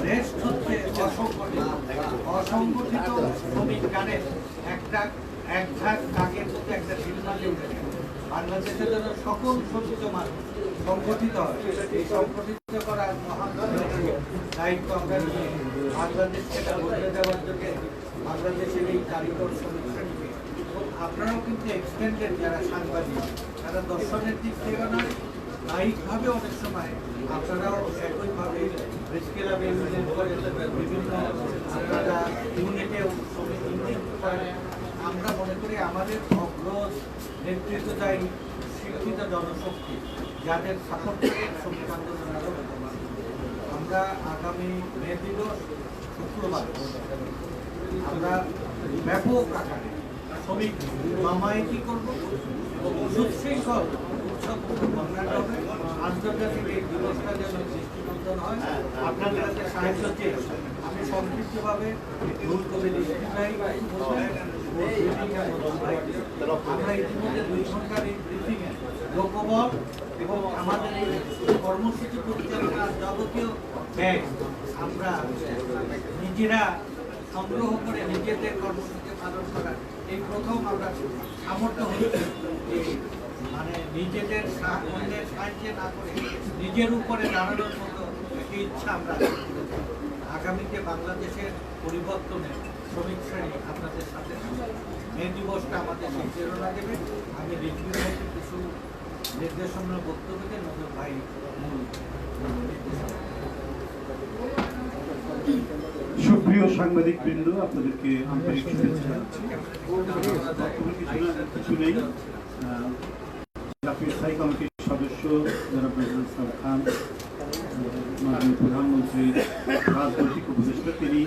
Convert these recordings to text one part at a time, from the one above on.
Rest হচ্ছে অসংগঠিত শ্রমিক গানের এক ঝাঁক কাকের মধ্যে একটা সিনেমা উঠেছে। বাংলাদেশের জন্য সকল শ্রমিক মানুষ সংগঠিত হয়, এই সংগঠিত করার মহান দায়িত্ব আমরা নিয়ে বাংলাদেশকে বদলে দেওয়ার জন্য বাংলাদেশের এই কারিগর শ্রমিক শ্রেণীকে আপনারাও কিন্তু এক্সটেন্ডেড যারা সাংবাদিক তারা দর্শনের দিক থেকে নয় নায়িকভাবে অনেক সময় আপনারাও একইভাবে বিভিন্ন আপনারা ইউনিটে শ্রমিক ইউনিট করেন। আমরা মনে করি আমাদের অগ্রজ নেতৃত্বদায়ী শিক্ষিত জনশক্তি যাদের সাপোর্ট করে শ্রমিক আন্দোলন আরও আমরা আগামী মে দিবস শুক্রবার আমরা ব্যাপক আকারে শ্রমিক মামায়িতি করব এবং সুশৃঙ্খল উৎসব বাংলাটা হবে। আন্তর্জাতিক এই দিবসটা যেন দৃষ্টিনন্দন হয় আপনাদের কাছে সাহায্য চেয়ে আমি সংক্ষিপ্তভাবে আমরা ইতিমধ্যে 2 ঘন্টার এই ব্রিফিংয়ে লোকবল এবং আমাদের এই কর্মসূচি পরিচালনার যাবতীয় ব্যয় আমরা নিজেরা সংগ্রহ করে নিজেদের কর্মসূচি পালন করার এই প্রথম আমরা সামর্থ্য হচ্ছে মানে নিজেদের অন্যের সাহায্যে না করে নিজের উপরে দাঁড়ানোর মতো একটি ইচ্ছা আমরা আগামীতে বাংলাদেশের পরিবর্তনে শ্রমিক শ্রেণী আপনাদের সাথে মে দিবসটা আমাদের সেই প্রেরণা দেবে। আমি রিভিউ হতে কিছু নির্দেশনার বক্তব্যকে নজর ভাই মূল সুপ্রিয় সাংবাদিক বৃন্দ, আপনাদেরকে আন্তরিক শুভেচ্ছা জানাচ্ছি। কিছু নেই, জাতীয় স্থায়ী কমিটির সদস্য যারা প্রেসিডেন্ট ইসলাম খান, মাননীয় প্রধানমন্ত্রী রাজনৈতিক উপদেষ্টা, তিনি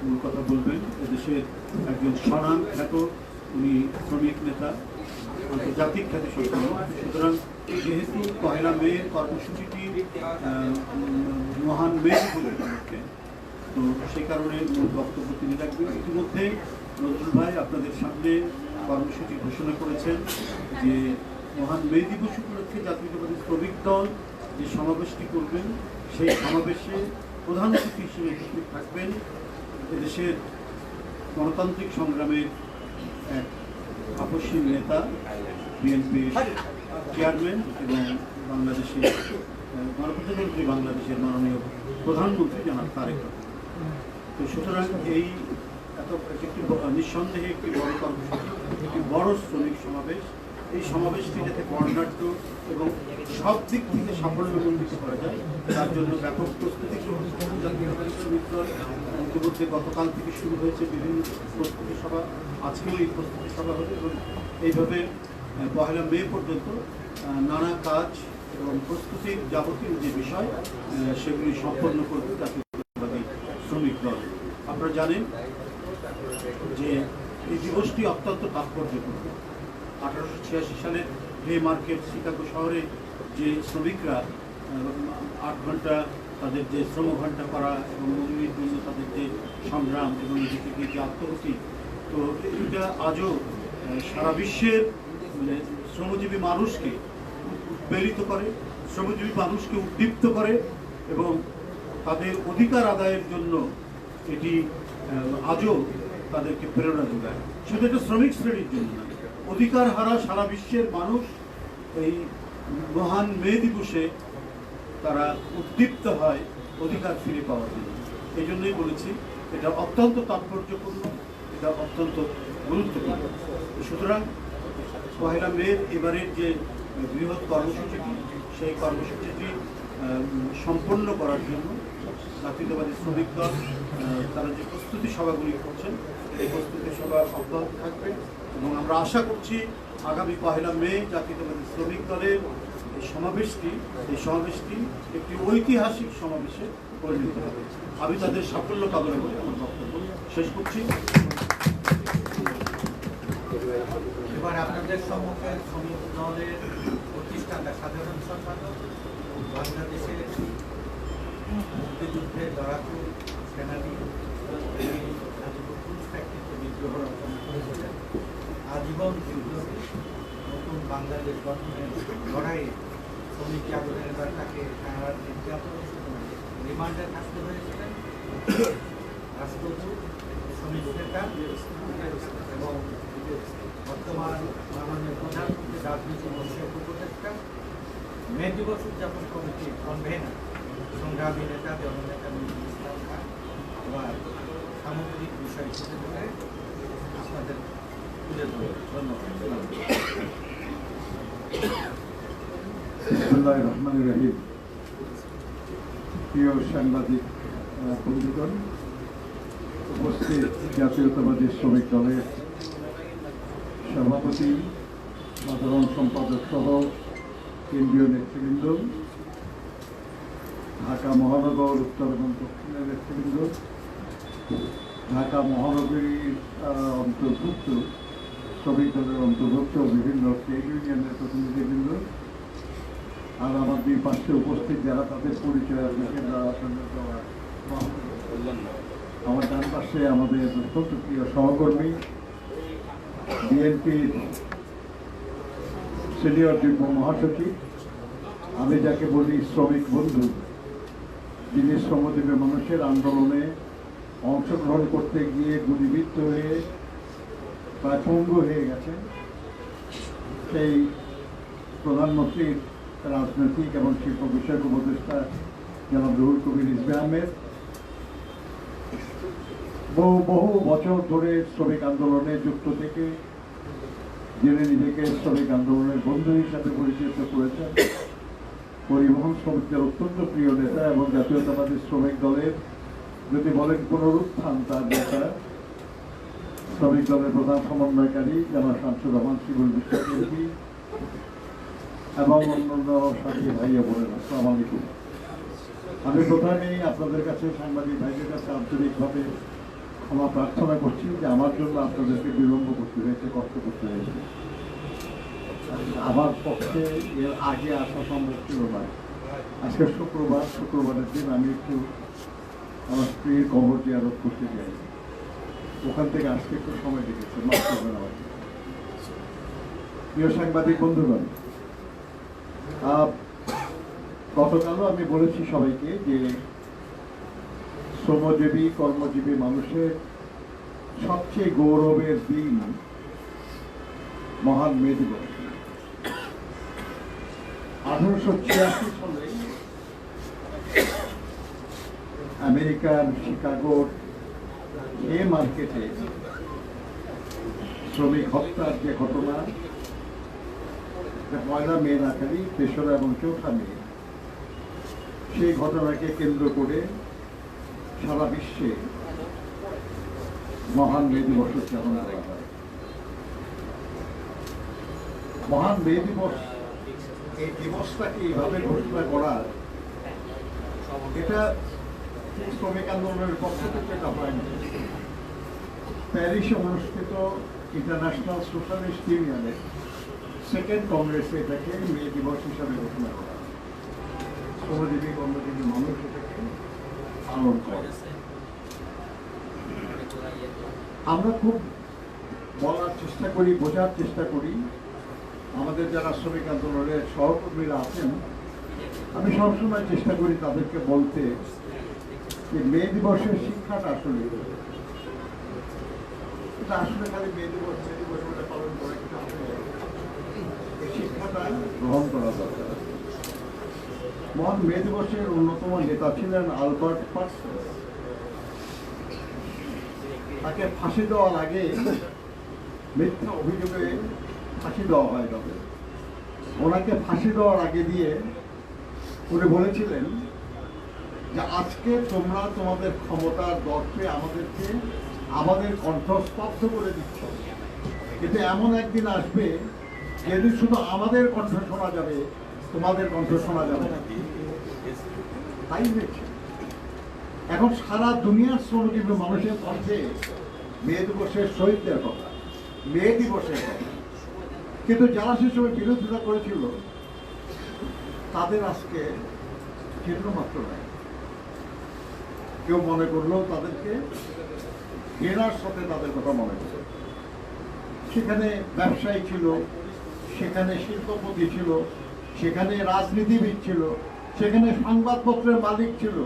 মূল কথা বলবেন। এদেশের একজন স্বনাম খ্যাত উনি শ্রমিক নেতা, আন্তর্জাতিক খ্যাতি সম্পন্ন। সুতরাং যেহেতু 1 মে কর্মসূচিটি মহান মে বলে তো সেই কারণে মূল বক্তব্য তিনি রাখবেন। ইতিমধ্যে নজরুল ভাই আপনাদের সামনে কর্মসূচি ঘোষণা করেছেন যে মহান মে দিবস উপলক্ষে জাতীয়তাবাদী শ্রমিক দল যে সমাবেশটি করবেন সেই সমাবেশে প্রধান অতিথি হিসেবে উপস্থিত থাকবেন এদেশের গণতান্ত্রিক সংগ্রামের এক আপসীন নেতা, বিএনপির চেয়ারম্যান এবং বাংলাদেশের গণপ্রজাতন্ত্রী বাংলাদেশের মাননীয় প্রধানমন্ত্রী জনাব তারেক রহমান। তো সুতরাং এই একটি নিঃসন্দেহে একটি বড় কর্মসূচি, একটি বড় শ্রমিক সমাবেশ। এই সমাবেশটি যাতে বর্ণাঢ্য এবং সব দিক থেকে সাফল্যমণ্ডিত করা যায় তার জন্য ব্যাপক প্রস্তুতি জাতীয়তাবাদী শ্রমিক দল ইতিমধ্যে গতকাল থেকে শুরু হয়েছে বিভিন্ন প্রস্তুতি সভা, আজকেও এই প্রস্তুতি সভা হবে এবং এইভাবে 1 মে পর্যন্ত নানা কাজ এবং প্রস্তুতির যাবতীয় যে বিষয় সেগুলি সম্পন্ন করবে জাতীয়তাবাদী শ্রমিক দল। আপনারা জানেন যে এই দিবসটি অত্যন্ত তাৎপর্যপূর্ণ। 1886 সালে হে মার্কেট শিকাগো শহরে যে শ্রমিকরা 8 ঘন্টা তাদের যে শ্রমঘণ্টা করা এবং মুক্তির জন্য তাদের যে সংগ্রাম এবং এটি থেকে যে আত্মহতি, তো এটা আজও সারা বিশ্বের মানে শ্রমজীবী মানুষকে উদ্বেলিত করে, শ্রমজীবী মানুষকে উদ্দীপ্ত করে এবং তাদের অধিকার আদায়ের জন্য এটি আজও তাদেরকে প্রেরণা যোগায়। শুধু এটা শ্রমিক শ্রেণীর জন্য নয়, অধিকার হারা সারা বিশ্বের মানুষ এই মহান মে দিবসে তারা উদ্দীপ্ত হয় অধিকার ফিরে পাওয়ার জন্য। এই জন্যই বলেছি এটা অত্যন্ত তাৎপর্যপূর্ণ, এটা অত্যন্ত গুরুত্বপূর্ণ। সুতরাং 1 মে এবারের যে বৃহৎ কর্মসূচিটি সেই কর্মসূচিটি সম্পন্ন করার জন্য জাতীয়তাবাদী শ্রমিক দল তারা যে প্রস্তুতি সভাগুলি করছেন এই প্রস্তুতি সভা অব্যাহত থাকবে এবং আমরা আশা করছি আগামী 1 মে জাতীয়তাবাদী শ্রমিক দলের এই সমাবেশটি একটি ঐতিহাসিক সমাবেশে পরিণত হবে। আমি তাদের সাফল্য কামনা করে আমার বক্তব্য শেষ করছি। এবার আপনাদের সম্মুখে শ্রমিক দলের প্রতিষ্ঠাতা সাধারণ সম্পাদক, বাংলাদেশের মুক্তিযুদ্ধে লড়াকু সেনানী, ফ্যাক্টরিতে বিদ্রোহ রচনা করেছিলেন, আজীবন বিপ্লবী, নতুন বাংলাদেশ গঠনের লড়াইয়ে শ্রমিক জাগরণের তাকে কারার নির্যাতন রিমান্ডে থাকতে হয়েছিলেন। রাষ্ট্রদূত, শ্রমিক নেতা এবং বর্তমান মাননীয় প্রধানমন্ত্রী রাজনীতি বিষয়ক উপদেষ্টা, মে দিবস উদযাপন কমিটির কনভেনার, সংগ্রামী নেতা জননেতা নজরুল ইসলাম খান আবার সামগ্রিক বিষয় তুলে ধরে আপনাদের তুলে ধরে ধন্যবাদ। বিসমিল্লাহির রহমানির রহিম। প্রিয় সাংবাদিক বন্ধুগণ, উপস্থিত জাতীয়তাবাদী শ্রমিক দলের সভাপতি, সাধারণ সম্পাদক সহ কেন্দ্রীয় নেতৃবৃন্দ, ঢাকা মহানগর উত্তর এবং দক্ষিণের নেতৃবৃন্দ, ঢাকা মহানগরীর অন্তর্ভুক্ত শ্রমিক দলের অন্তর্ভুক্ত বিভিন্ন ট্রেড ইউনিয়নের প্রতিনিধিবৃন্দ, আর আমার দুই পাশে উপস্থিত যারা তাদের পরিচয় আমার ডান পাশে আমাদের অত্যন্ত প্রিয় সহকর্মী, বিএনপির সিনিয়র যুগ্ম মহাসচিব, আমি যাকে বলি শ্রমিক বন্ধু, যিনি শ্রমজীবী মানুষের আন্দোলনে অংশগ্রহণ করতে গিয়ে গুলিবিদ্ধ হয়ে প্রায় পঙ্গু হয়ে গেছেন, সেই প্রধানমন্ত্রীর রাজনৈতিক এবং শিল্প বিষয়ক উপদেষ্টা জনাব রুহুল কবির রিজভী আহমেদ, বহু বছর ধরে শ্রমিক আন্দোলনে যুক্ত থেকে যিনি নিজেকে শ্রমিক আন্দোলনের বন্ধু হিসাবে পরিচিত করেছেন, পরিবহন শ্রমিকদের অত্যন্ত প্রিয় নেতা এবং জাতীয়তাবাদী শ্রমিক দলের যদি বলেন পুনরুত্থান তার নেতা, শ্রমিক দলের প্রধান সমন্বয়কারী জনাব শামসুর রহমান শিবুল বিশ্বাস এমপি এবং অন্যান্য সাথী ভাইয়া বোনেরা, আসসালামু আলাইকুম। আমি প্রথমেই আপনাদের কাছে, সাংবাদিক ভাইদের কাছে আন্তরিকভাবে ক্ষমা প্রার্থনা করছি যে আমার জন্য আপনাদেরকে বিলম্ব করতে হয়েছে, কষ্ট করতে হয়েছে। আমার পক্ষে এর আগে আসা সম্ভব ছিল না। আজকে শুক্রবারের দিন আমি একটু আমার স্ত্রীর কবর জিয়ারত করতে যাই, ওখান থেকে আজকে একটু সময় লেগেছে, মাফ করবেন আমাকে। প্রিয় সাংবাদিক বন্ধুগণ, গতকালও আমি বলেছি সবাইকে যে শ্রমজীবী কর্মজীবী মানুষের সবচেয়ে গৌরবের দিন মহান মে দিবস। 1886 সালে আমেরিকার শিকাগোর এ মার্কেটে শ্রমিক হত্যার যে ঘটনা, 1 মে রাখালি, 3রা এবং 4ঠা মে, সেই ঘটনাকে কেন্দ্র করে সারা বিশ্বে মহান মে দিবস উদযাপন করা হয়। মহান মে দিবস, এই দিবসটাকে এইভাবে ঘোষণা করা, এটা শ্রমিক আন্দোলনের পক্ষ থেকে এটা হয়নি। প্যারিসে অনুষ্ঠিত ইন্টারন্যাশনাল সোশ্যালিস্ট ইউনিয়নের 2nd কংগ্রেসে এটাকে মে দিবস হিসাবে ঘোষণা করা, শ্রমজীবী কর্মজীবী মানুষ এটাকে পালন করে। আমরা খুব বলার চেষ্টা করি, বোঝার চেষ্টা করি, আমাদের যারা শ্রমিক আন্দোলনের সহকর্মীরা আছেন, আমি সবসময় চেষ্টা করি তাদেরকে বলতে যে মে দিবসের শিক্ষাটা আসলে এটা আসলে খালি মে দিবস বলে পালন করে এই শিক্ষাটা গ্রহণ করা দরকার। মহান মে দিবসের অন্যতম নেতা ছিলেন আলবার্ট পার্সন। তাকে ফাঁসি দেওয়ার আগে, মিথ্যা অভিযোগে ফাঁসি দেওয়া হয়, তবে ওনাকে ফাঁসি দেওয়ার আগে দিয়ে উনি বলেছিলেন যে আজকে তোমরা তোমাদের ক্ষমতার দর্পে আমাদেরকে আমাদের কণ্ঠ স্তব্ধ করে দিচ্ছ, কিন্তু এমন একদিন আসবে যেদিন শুধু আমাদের কণ্ঠ শোনা যাবে, তোমাদের কণ্ঠ শোনা যাবে না। তাই হয়েছে। এখন সারা দুনিয়ার শ্রমজীবী মানুষের কণ্ঠে মে দিবসের শহীদদের কথা, মে দিবসের কথা, কিন্তু যারা সে সময় বিরোধিতা করেছিল তাদের আজকে চিহ্নমাত্র নাই। কেউ মনে করলেও তাদেরকে ঘৃণার সাথে তাদের কথা মনে করে। সেখানে ব্যবসায়ী ছিল, সেখানে শিল্পপতি ছিল, সেখানে রাজনীতিবিদ ছিল, সেখানে সংবাদপত্রের মালিক ছিল,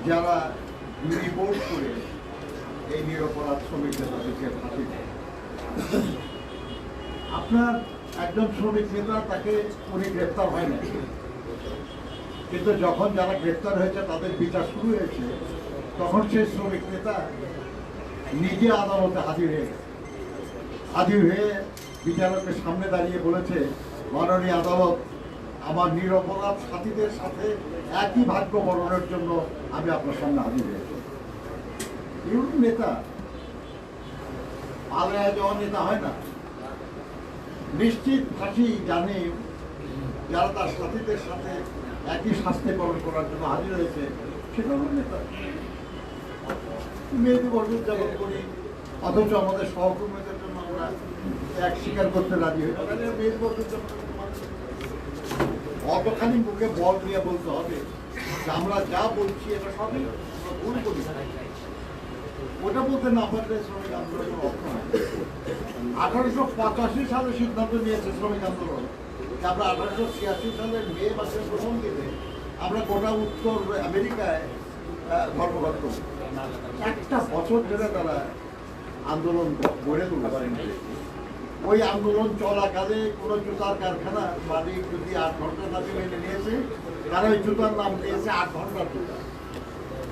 যারা রিপোর্ট করে এই নিরপরাধ শ্রমিকদের তাদেরকে ফাঁসি দেয়। আপনার একজন শ্রমিক নেতা, তাকে উনি গ্রেপ্তার হয় না, কিন্তু যখন যারা গ্রেপ্তার হয়েছে তাদের বিচার শুরু হয়েছে, তখন সেই শ্রমিক নেতা নিজে আদালতে হাজির হয়ে বিচারকের সামনে দাঁড়িয়ে বলেছে, মাননীয় আদালত, আমার নিরপরাধ সাথীদের সাথে একই ভাগ্য বরণের জন্য আমি আপনার সামনে হাজির হয়েছি। এরকম নেতা পালায় যাওয়া নেতা হয় না, নিশ্চিত ফাঁসি জানে যারা তার সাথীদের সাথে একই শাস্তি পালন করার জন্য হাজির হয়েছে, সেটা হল নেতা। মে দিবস উদযাপন করি, অথচ আমাদের সহকর্মীদের জন্য আমরা এক স্বীকার করতে রাজি হই। মে দিবস উদযাপন অতখানি মুখে বল নিয়ে বলতে হবে যে আমরা যা বলছি এটা সবই ভুল করি। ওটা বলতে না পারলে শ্রমিক আন্দোলনের অর্থ হয়। 1885 সালে সিদ্ধান্ত নিয়েছে শ্রমিক আন্দোলন, আমরা 1886 সালের মে মাসের প্রথম দিনে আমরা গোটা উত্তর আমেরিকায় ধর্মঘট করব। একটা বছর ধরে তারা আন্দোলন গড়ে তুলেছে। ওই আন্দোলন চলাকালে কোনো জুতার কারখানা মালিক যদি 8 ঘন্টার দাবি মেনে নিয়েছে, তারা ওই জুতার নাম দিয়েছে 8 ঘন্টার জুতা।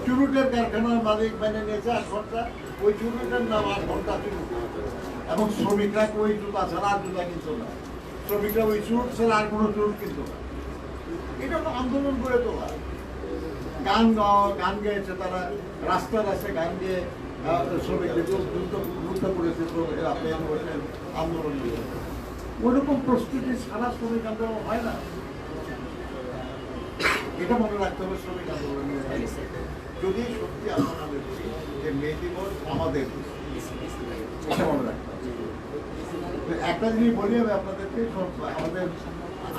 চুরুটের কারখানার মালিক মেনে নিয়েছে 8 ঘন্টা, ওই চুরুটের নাম 8 ঘন্টা চুরুট। এবং শ্রমিকরা ওই জুতা ছাড়া আর জুতা কিনতো না, শ্রমিকরা ওই চুরুট ছাড়া আর কোনো চুরুট কিনতো না। এটা হলো আন্দোলন করে তোলা। গান গেয়েছে তারা, রাস্তায় গান গেয়ে শ্রমিকদের যুদ্ধ করেছে, শ্রমিকরা আপনি বলছেন আন্দোলন নিয়ে। ওইরকম প্রস্তুতি ছাড়া শ্রমিক আন্দোলন হয় না, এটা মনে রাখতে হবে। শ্রমিক আন্দোলন যদি সত্যি আমরা বলছি যে মে দিবস আমাদের, এটা মনে রাখতে হবে। একটা জিনিস বলি আমি আপনাদেরকে,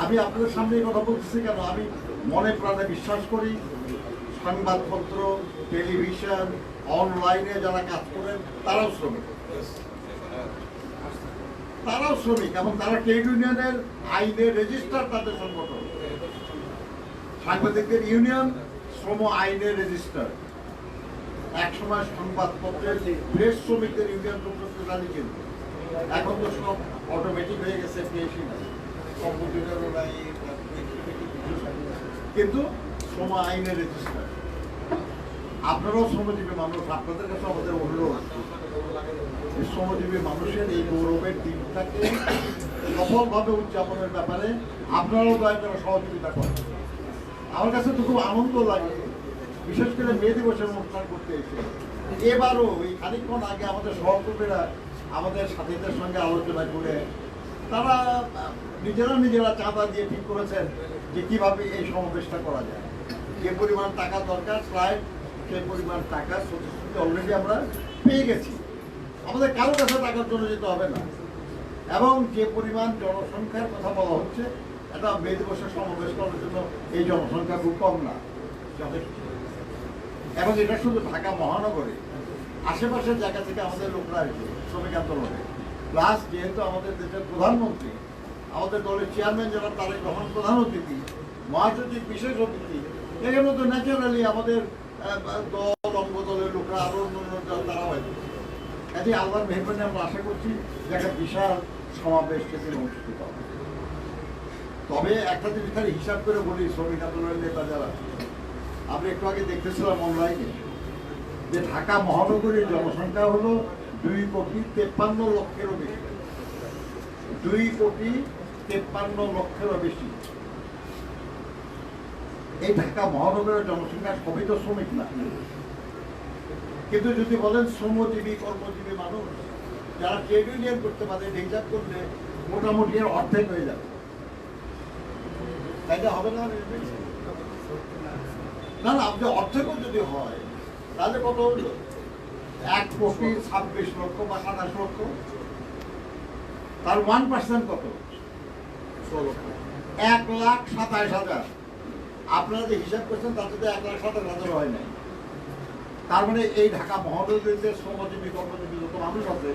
আমি আপনাদের সামনে কথা বলতেছি কেন, আমি মনে প্রাণে বিশ্বাস করি সংবাদপত্র, টেলিভিশন, অনলাইনে যারা কাজ করেন তারাও শ্রমিক এবং তারা ট্রেড ইউনিয়নের আইনে রেজিস্টার তাদের সংগঠন। সাংবাদিকদের ইউনিয়ন শ্রম আইনে রেজিস্টার। একসময় সংবাদপত্রের প্রেস শ্রমিকদের ইউনিয়ন করতে জানি, কিন্তু এখন তো সব অটোমেটিক হয়ে গেছে, কম্পিউটারও নাই, কিন্তু শ্রম আইনে রেজিস্টার। আপনারাও শ্রমজীবী মানুষ, আপনাদের কাছে আমাদের অনুরোধ, শ্রমজীবী মানুষের এই গৌরবের দিনটাকে সফলভাবে উদযাপনের ব্যাপারে আপনারাও দয়া করে সহযোগিতা করেন। আমার কাছে তো খুব আনন্দ লাগে, বিশেষ করে মে দিবসের অনুষ্ঠান করতে এসে। এবারও এই খানিকক্ষণ আগে আমাদের সহকর্মীরা আমাদের সাথীদের সঙ্গে আলোচনা করে তারা নিজেরা চাঁদা দিয়ে ঠিক করেছেন যে কিভাবে এই সমাবেশটা করা যায়। যে পরিমাণ টাকা দরকার প্রায় সেই পরিমাণ টাকা অলরেডি আমরা পেয়ে গেছি, আমাদের কারো কাছে টাকার জন্য যেতে হবে না। এবং যে পরিমাণ জনসংখ্যার কথা বলা হচ্ছে, এটা মে দিবসের সমাবেশ করার জন্য এই জনসংখ্যা খুব কম না, যথেষ্ট। এবং এটা শুধু ঢাকা মহানগরে, আশেপাশের জায়গা থেকে আমাদের লোকরা আসবে শ্রমিক আন্দোলনে। প্লাস যেহেতু আমাদের দেশের প্রধানমন্ত্রী, আমাদের দলের চেয়ারম্যান যারা তারেক রহমান প্রধান অতিথি, মহাসচিব বিশেষ অতিথি, এখানে তো ন্যাচারালি আমাদের দল, অঙ্গ দলের লোকরা, আরো অন্য দল, তারাও আসবে। কাজে আল্লাহর মেহরবানি আমরা আশা করছি যে একটা বিশাল সমাবেশ সেখানে অনুষ্ঠিত হবে। তবে একটা জিনিস খালি হিসাব করে বলি, শ্রমিক আন্দোলনের নেতা যারা, আমরা একটু আগে দেখতেছিলাম অনলাইনে যে ঢাকা মহানগরীর জনসংখ্যা হলো 2,53,00,000-এরও বেশি। 2,53,00,000-এরও বেশি। এই ঢাকা মহানগরের জনসংখ্যা সবই তো শ্রমিক না, কিন্তু যদি বলেন শ্রমজীবী, কর্মজীবী মানুষ যারা ট্রেড ইউনিয়ন করতে পারে, হিসাব করলে মোটামুটি এর অর্ধেক হয়ে যাবে। তাই হবে না? না, আপনি অর্ধেকও যদি হয় তাহলে কত হলো? 1,26,00,000 বা 27,00,000। তার 1% কত? 1,27,000। আপনারা যে হিসাব করছেন তার যদি 1,27,000 হয় নাই, তার মানে এই ঢাকা মহানগরীতে শ্রমজীবী, কর্মজীবী যত মানুষ আছে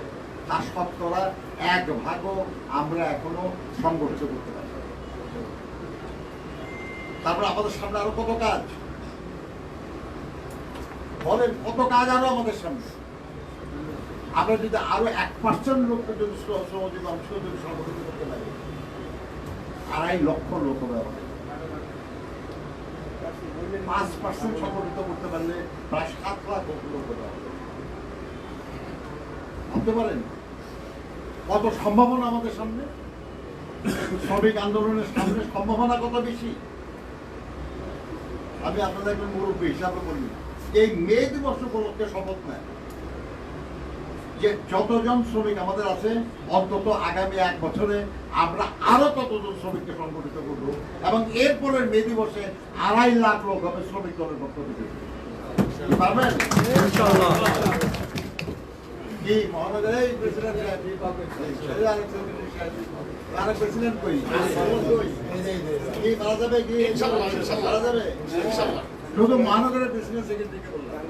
তার শতকরা 1% আমরা এখনো সংগঠিত করতে পারি। তারপরে আমাদের সামনে আরো কত কাজ। বলেন কত কাজ আরো আমাদের সামনে। আমরা যদি আরো 1% লোককে যদি শ্রমজীবী মানুষকে যদি সংগঠিত করতে পারি, 2.5 লক্ষ লোক হবে আমাদের। 5% সংগঠিত করতে পারলে প্রায় 7 লাখ লোক হবে আমাদের। ভাবতে পারেন কত সম্ভাবনা আমাদের সামনে। শ্রমিক আন্দোলনের সামনে সম্ভাবনা কত বেশি। আমি আপনাদের একজন মুরব্বী হিসাবে বলি, এই মে দিবস উপলক্ষে শপথ নেয় যে যতজন শ্রমিক আমাদের আছে অন্তত আগামী 1 বছরে আমরা আরো ততজন শ্রমিককে সংগঠিত করব, এবং এরপরের মে দিবসে 2.5 লাখ লোক হবে শ্রমিক দলের পক্ষ থেকে। পারবেন? কি মহানগর এই প্রেসিডেন্ট আরেক প্রেসিডেন্ট কই কি মারা যাবে? কি মারা যাবে? শুধু মহানগরের প্রেসিডেন্ট সেক্রেটারিকে বললাম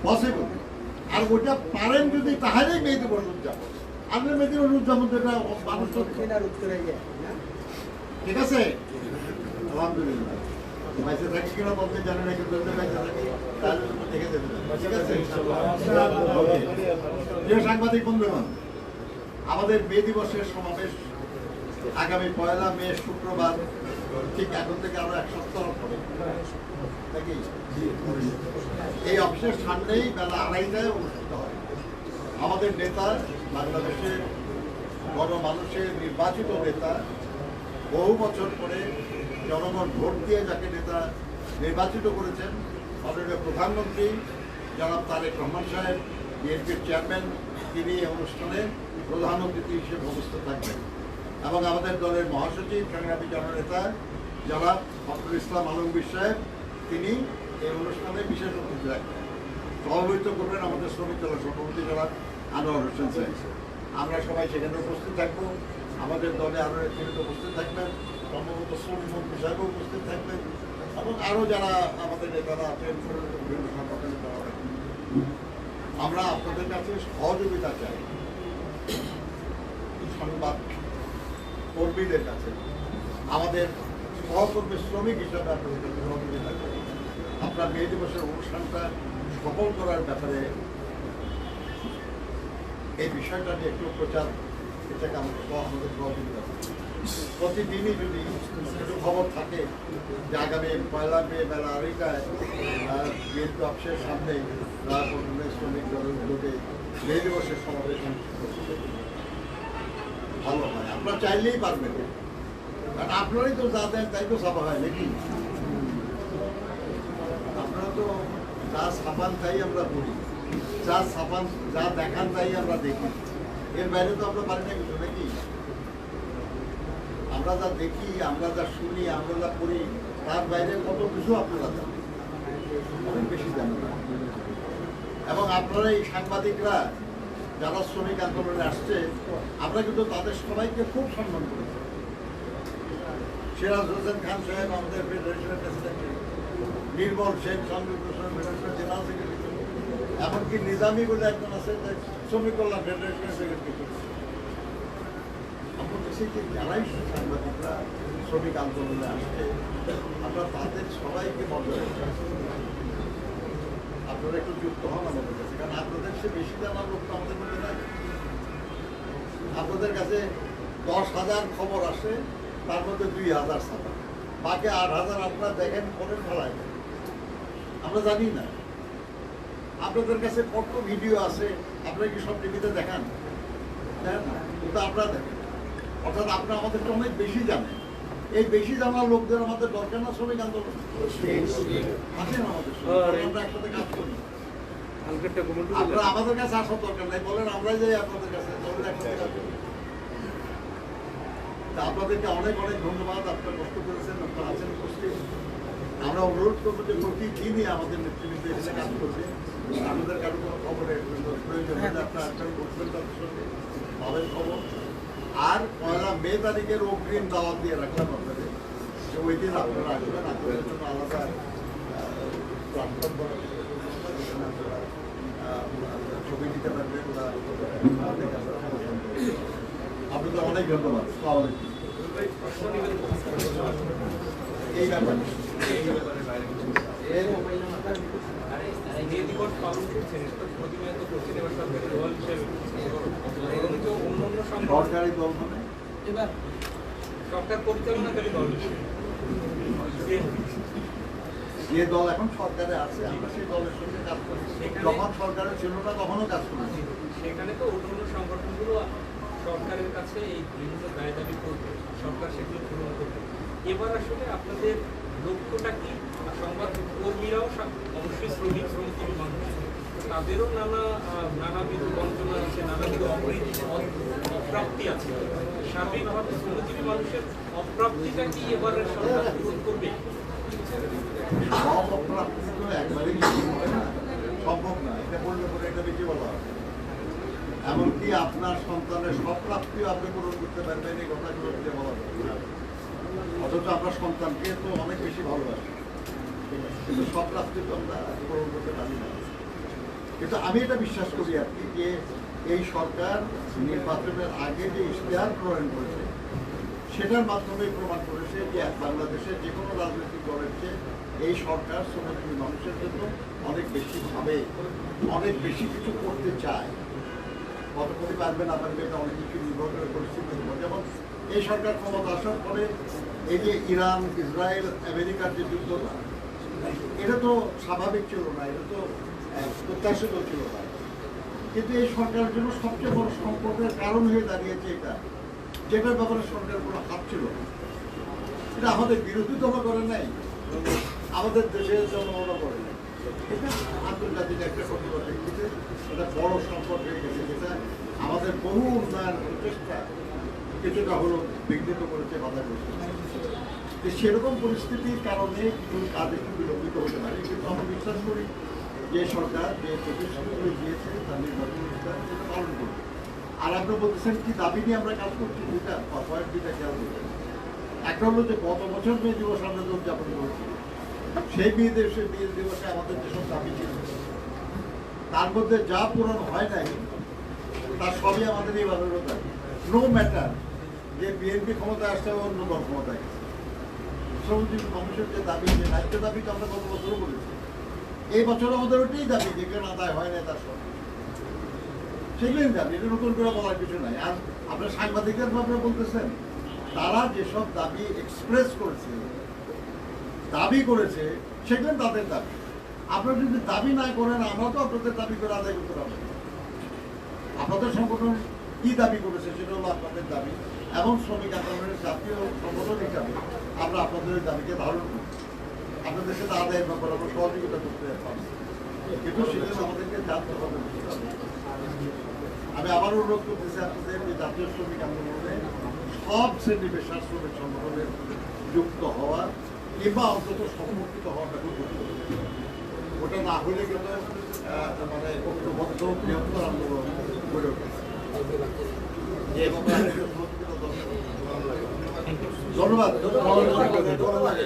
পসিবল। আর ওটা পারেন যদি তাহলেই মে দিবস উদযাপন। আপনি মে দিবস উদযাপন যেটা মানুষ ঠিক আছে। আলহামদুলিল্লাহ বাইসে থাকি কিনা বলতে জানি না, কিন্তু বাইসে থাকি তাহলে দেখে যেতে ঠিক আছে। প্রিয় সাংবাদিক বন্ধুগণ, আমাদের মে দিবসের সমাবেশ আগামী 1 মে শুক্রবার ঠিক এখন থেকে আরো 1 সপ্তাহ পরে নাকি এই অফিসের সামনেই বেলা 2:30টায় অনুষ্ঠিত হয়। আমাদের নেতা, বাংলাদেশের গণমানুষের নির্বাচিত নেতা, বহু বছর পরে জনগণ ভোট দিয়ে যাকে নেতা নির্বাচিত করেছেন, মাননীয় প্রধানমন্ত্রী জনাব তারেক রহমান সাহেব, বিএনপির চেয়ারম্যান, তিনি এই অনুষ্ঠানে প্রধান অতিথি হিসেবে উপস্থিত থাকবেন। এবং আমাদের দলের মহাসচিব, সংগ্রামী জননেতা জনাব ফখরুল ইসলাম আলমগীর সাহেব, তিনি এই অনুষ্ঠানে বিশেষ অতিথি রাখবেন। সভাপতিত্ব করবেন আমাদের শ্রমিক দলের সভাপতি জনাব আনোয়ার হোসেন সাহেব। আমরা সবাই সেখানে উপস্থিত থাকবো। আমাদের দলে আরও একজন উপস্থিত থাকবেন, সম্ভবত শ্রমিক মন্ত্রী সাহেবও উপস্থিত থাকবেন, এবং আরও যারা আমাদের নেতারা আছেন, বিভিন্ন সংগঠনের তারা থাকবেন। আমরা আপনাদের কাছে সহযোগিতা চাই, সংবাদ কর্মীদের কাছে, আমাদের সহকর্মী শ্রমিক হিসাবে আপনাদের কাছে সহযোগিতা চাই। আপনার মে দিবসের অনুষ্ঠানটা সফল করার ব্যাপারে এই বিষয়টা নিয়ে একটু প্রচার, এটাকে আমাদের সহযোগিতা প্রতিদিনই যদি একটু খবর থাকে যে আগামী 1 মে বেলা 2:30টায় বিএনপি অফিসের সামনে শ্রমিক দলের উদ্যোগে মে দিবসের সমাবেশ ভালো হয়। আপনারা চাইলেই পারবেন, কারণ আপনারাই তো যা দেন তাই তো ছাপা হয় নাকি। আপনারা তো যা ছাপান তাই আমরা পড়ি, যা ছাপান যা দেখান তাই আমরা দেখি, এর বাইরে তো আমরা পারি না কিছু নাকি। আমরা যা দেখি, আমরা যা শুনি, আমরা যা পড়ি, তার বাইরে কত কিছু আপনারা জানেন, অনেক বেশি জানেন। এবং আপনারা এই সাংবাদিকরা যারা শ্রমিক আন্দোলনে আসছে, আমরা কিন্তু তাদের সবাইকে খুব সম্মান করেছি। সিরাজ হোসেন খান সাহেব আমাদের ফেডারেশনের প্রেসিডেন্ট, নির্মল সেন সংযুক্ত ফেডারেশনের জেনারেল সেক্রেটারি, এমনকি নিজামী বলে একজন আছে শ্রমিক কল্যাণ ফেডারেশনের সেক্রেটারি। আমরা দেশে যে যারাই সাংবাদিকরা শ্রমিক আন্দোলনে আসছে, আমরা তাদের সবাইকে মর্যাদা, আপনারা একটু যুক্ত হন আমাদের কাছে, কারণ আপনাদের সে বেশি জানার লোক তো আমাদের মধ্যে নাই। আপনাদের কাছে 10,000 খবর আসে, তার মধ্যে 2,000 ছাপা, বাকি 8,000 আপনারা দেখেন করেন ফেলায়, আমরা জানি না। আপনাদের কাছে কত ভিডিও আছে, আপনারা কি সব টিভিতে দেখান? কিন্তু আপনারা দেখেন, অর্থাৎ আপনারা আমাদেরকে অনেক বেশি জানেন। এই বেশি জানার লোকদের আমাদের দরকার না শ্রমিক আন্দোলন আসেন আমাদের সঙ্গে, আমরা একসাথে কাজ করি। আপনারা আমাদের কাছে আসার দরকার নাই, বলেন আমরাই যাই আপনাদের কাছে, একসাথে কাজ করি। আপনাদেরকে অনেক অনেক ধন্যবাদ, আপনারা কষ্ট করেছেন, আপনারা আছেন উপস্থিত। আমরা অনুরোধ করবো যে প্রতিদিনই আমাদের নেতৃবৃন্দ এখানে কাজ করবে। আমাদের কারো কোনো খবরের প্রয়োজন হলে আপনারা বসবেন তাদের সঙ্গে, পাবেন খবর। আর 1 মে তারিখের অগ্রিম দাওয়াত দিয়ে রাখলাম আপনাদের, যে ওই দিন আপনারা আসবেন, আপনাদের জন্য আলাদা প্ল্যাটফর্ম ছবি দিতে পারবেন। আপনাদের অনেক ধন্যবাদ। এই ব্যাপারে যে দিবস পালন করছেন এটা তো প্রতিনিয়ত করছেন, এবার সরকারি দল হিসেবে এবং তো অন্য অন্য সংগঠন সরকারি দল মানে এবার সরকার পরিচালনাকারী দল হিসেবে যে দল এখন সরকারে আছে আমরা সেই দলের সঙ্গে কাজ করছি। যখন সরকারে ছিল না তখনও কাজ করেছি। সেখানে তো অন্য সংগঠনগুলো সরকারের কাছে এই বিভিন্ন দায় দাবি করবে, সরকার সেগুলো পূরণ করবে। এবার আসলে আপনাদের লক্ষ্যটা কি? সংবাদ কর্মীরাও অবশ্যই শ্রমজীবী মানুষ, তাদেরও নানাবিধ বঞ্চনা আছে, নানাবিধ অপ্রাপ্তি আছে। সার্বিকভাবে শ্রমজীবী মানুষের অপ্রাপ্তিটা কি এবারের সরকার পূরণ করবে? সব অপ্রাপ্তি তো একবারে কিছু হয় না, সম্ভব না। এটা বললে পরে এটা বেশি বলা হবে। এমনকি আপনার সন্তানের সব প্রাপ্তিও আপনি পূরণ করতে পারবেন এই কথাগুলো দিয়ে বলা যাবে না। অথচ আপনার সন্তানকে তো অনেক বেশি ভালোবাসে, কিন্তু সব প্রাপ্তি তো আমরা পূরণ করতে পারি না। কিন্তু আমি এটা বিশ্বাস করি আর কি, যে এই সরকার নির্বাচনের আগে যে ইশতেহার প্রণয়ন করেছে সেটার মাধ্যমে প্রমাণ করেছে যে বাংলাদেশের যে কোনো রাজনৈতিক দলের চেয়ে এই সরকার শ্রমজীবী মানুষের জন্য অনেক বেশি ভাবে, অনেক বেশি কিছু করতে চায়। কতক্ষণ পারবে না পারবে এটা অনেক কিছু নির্ভর করে পরিস্থিতির উপর। যেমন এই সরকার ক্ষমতা আসার পরে এই যে ইরান, ইসরায়েল, আমেরিকার যে যুদ্ধ, এটা তো স্বাভাবিক ছিল না, এটা তো প্রত্যাশিত ছিল না। কিন্তু এই সরকারের জন্য সবচেয়ে বড় সংকটের কারণ হয়ে দাঁড়িয়েছে এটা, যেটার ব্যাপারে সরকার কোনো হাত ছিল না। এটা আমাদের বিরোধী দলও করে নাই, আমাদের দেশের জনগণও করে নাই। এটা আন্তর্জাতিক একটা সংকট হয়ে গেছে, এটা বড় সংকট হয়ে গেছে, যেটা আমাদের বহু উন্নয়ন প্রচেষ্টা কিছুটা হলো বিঘ্নিত করেছে, বাধা করেছে। সেরকম পরিস্থিতির কারণে কিছু কাজ একটু বিলম্বিত হতে পারে, কিন্তু আমি বিশ্বাস করি যে সরকার যে প্রতিশ্রুতিগুলো দিয়েছে তার নির্বাচন সেটা পালন করবে। আর আপনি বলতেছেন কি দাবি নিয়ে আমরা কাজ করছি, দুইটা পয়েন্ট দুইটা খেয়াল করবেন। একটা হলো যে গত বছর মে দিবস আমরা যে উদযাপন করেছি, সেই মে দিবসে আমাদের যেসব দাবি ছিল তার মধ্যে যা পূরণ হয় নাই তার সবই আমাদের এই বাজারের দাবি। নো ম্যাটার যে বিএনপি ক্ষমতায় আসছে অন্য দল ক্ষমতায় গেছে, শ্রমজীবী মানুষের যে দাবি, যে ন্যায্য দাবি তো আমরা গত বছরও বলেছি, এই বছর আমাদের ওটাই দাবি, যেখানে আদায় হয় না তার সব সেগুলোই দাবি। এটা নতুন করে বলার কিছু নাই। আর আপনার সাংবাদিকদের ব্যাপারে বলতেছেন, তারা যেসব দাবি এক্সপ্রেস করেছে, দাবি করেছে, সেগুলো তাদের দাবি। আপনারা যদি দাবি না করেন, আমরা তো আপনাদের দাবি করে আদায় করতে পারবো না। আপনাদের সংগঠন কি দাবি করেছে সেটা হলো আপনাদের দাবি, এবং শ্রমিক আন্দোলনের জাতীয় সংগঠন হিসাবে আমরা আপনাদের দাবিকে ধারণ করি, আপনাদের সাথে আদায়ের ব্যাপারে আমরা সহযোগিতা করতে পারি, কিন্তু সেটা আমাদেরকে জানতে হবে। আমি আবার অনুরোধ করতেছি আপনাদের যে জাতীয় শ্রমিক আন্দোলনে সব শ্রেণী পেশার শ্রমিক সংগঠনের যুক্ত হওয়া কিংবা অন্তত সম্মুখিত হওয়াটা খুব গুরুত্বপূর্ণ। ওটা না হলে কিন্তু মানে ঐক্যবদ্ধ বৃহত্তর আন্দোলন গড়ে উঠেছে। ধন্যবাদ।